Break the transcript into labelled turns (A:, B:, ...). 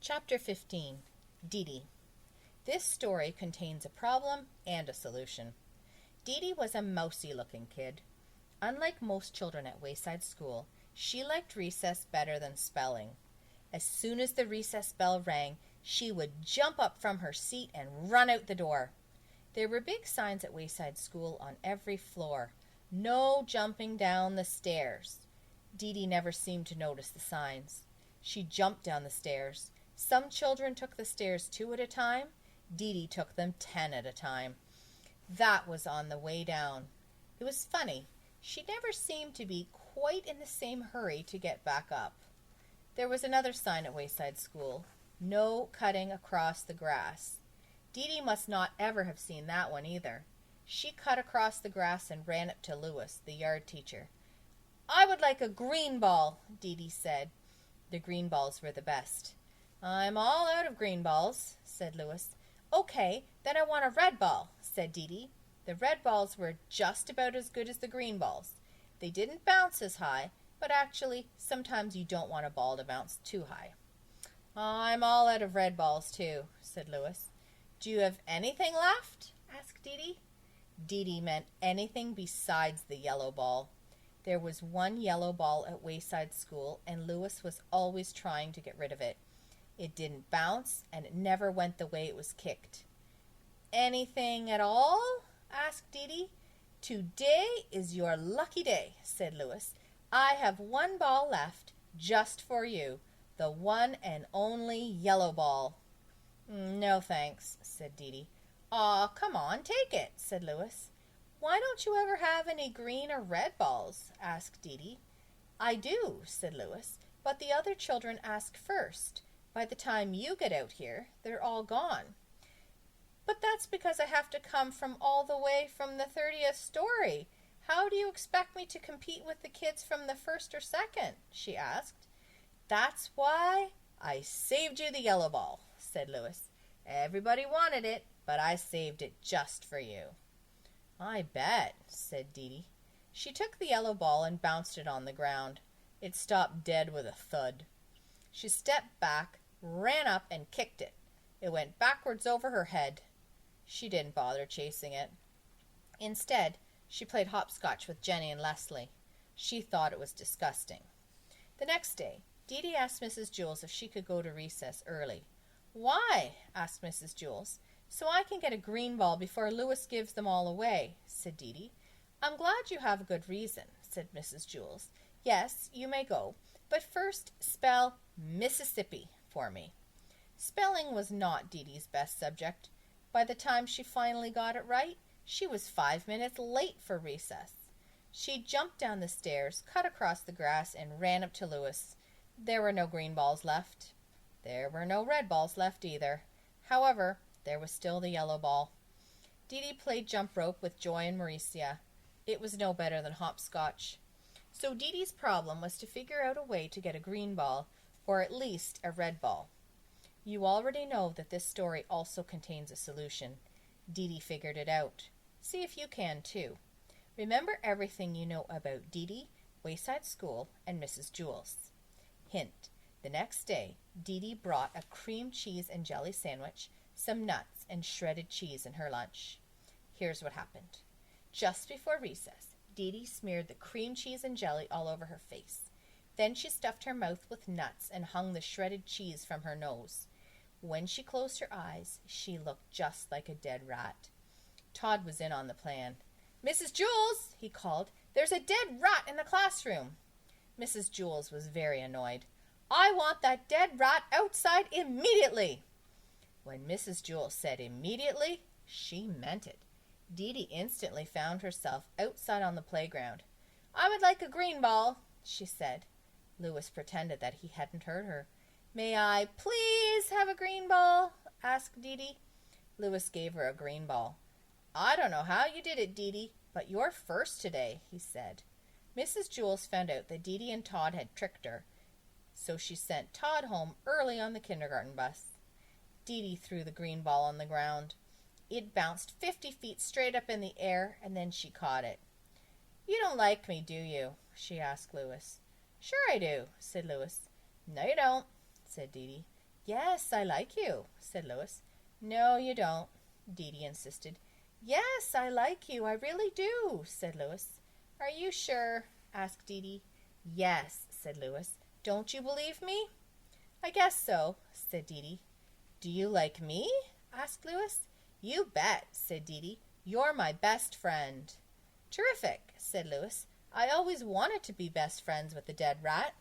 A: Chapter 15. Deedee. This story contains a problem and a solution. Deedee was a mousy-looking kid. Unlike most children at Wayside School, she liked recess better than spelling. As soon as the recess bell rang, she would jump up from her seat and run out the door. There were big signs at Wayside School on every floor. No jumping down the stairs. Deedee never seemed to notice the signs. She jumped down the stairs. Some children took the stairs 2 at a time. Deedee took them 10 at a time. That was on the way down. It was funny. She never seemed to be quite in the same hurry to get back up. There was another sign at Wayside School. No cutting across the grass. Deedee must not ever have seen that one either. She cut across the grass and ran up to Lewis, the yard teacher. "I would like a green ball," Deedee said. The green balls were the best. "I'm all out of green balls," said Lewis. "Okay, then I want a red ball," said Deedee. The red balls were just about as good as the green balls. They didn't bounce as high, but actually, sometimes you don't want a ball to bounce too high. "I'm all out of red balls, too," said Lewis. "Do you have anything left?" asked Deedee. Deedee meant anything besides the yellow ball. There was one yellow ball at Wayside School, and Lewis was always trying to get rid of it. It didn't bounce, and it never went the way it was kicked. "Anything at all?" asked Deedee. "Today is your lucky day," said Lewis. "I have one ball left, just for you, the one and only yellow ball." "No, thanks," said Deedee. "Aw, come on, take it," said Lewis. "Why don't you ever have any green or red balls?" asked Deedee. "I do," said Lewis, "but the other children ask first. By the time you get out here, they're all gone." "But that's because I have to come from all the way from the 30th story. How do you expect me to compete with the kids from the 1st or 2nd?" she asked. "That's why I saved you the yellow ball," said Lewis. "Everybody wanted it, but I saved it just for you." "I bet," said Deedee. She took the yellow ball and bounced it on the ground. It stopped dead with a thud. She stepped back, ran up, and kicked it. It went backwards over her head. She didn't bother chasing it. Instead, she played hopscotch with Jenny and Leslie. She thought it was disgusting. The next day, Deedee asked Mrs. Jules if she could go to recess early. "Why?" asked Mrs. Jules. "So I can get a green ball before Lewis gives them all away," said Deedee. "I'm glad you have a good reason," said Mrs. Jules. "Yes, you may go, but first spell Mississippi for me." Spelling was not Deedee's best subject. By the time she finally got it right, she was 5 minutes late for recess. She jumped down the stairs, cut across the grass, and ran up to Lewis. There were no green balls left. There were no red balls left either. However, there was still the yellow ball. Deedee played jump rope with Joy and Mauricia. It was no better than hopscotch. So Deedee's problem was to figure out a way to get a green ball, or at least a red ball. You already know that this story also contains a solution. Deedee figured it out. See if you can too. Remember everything you know about Deedee, Wayside School, and Mrs. Jules. Hint: the next day, Deedee brought a cream cheese and jelly sandwich, some nuts, and shredded cheese in her lunch. Here's what happened. Just before recess, Deedee smeared the cream cheese and jelly all over her face. Then she stuffed her mouth with nuts and hung the shredded cheese from her nose. When she closed her eyes, she looked just like a dead rat. Todd was in on the plan. "Mrs. Jules," he called, "there's a dead rat in the classroom." Mrs. Jules was very annoyed. "I want that dead rat outside immediately." When Mrs. Jules said immediately, she meant it. Deedee instantly found herself outside on the playground. "I would like a green ball," she said. Lewis pretended that he hadn't heard her. "May I please have a green ball?" asked Deedee. Lewis gave her a green ball. "I don't know how you did it, Deedee, but you're first today," he said. Mrs. Jules found out that Deedee and Todd had tricked her, so she sent Todd home early on the kindergarten bus. Deedee threw the green ball on the ground. It bounced 50 feet straight up in the air, and then she caught it. "You don't like me, do you?" she asked Lewis. "Sure I do," said Lewis. "No, you don't," said Deedee. Yes, I like you, said Louis. No, you don't, Deedee insisted. Yes, I like you, I really do, said Louis. Are you sure? Asked Deedee. Yes, said Louis. Don't you believe me? I guess so, said Deedee. Do you like me? Asked Louis. You bet, said Deedee. You're my best friend. Terrific, said Louis. I always wanted to be best friends with the dead rat.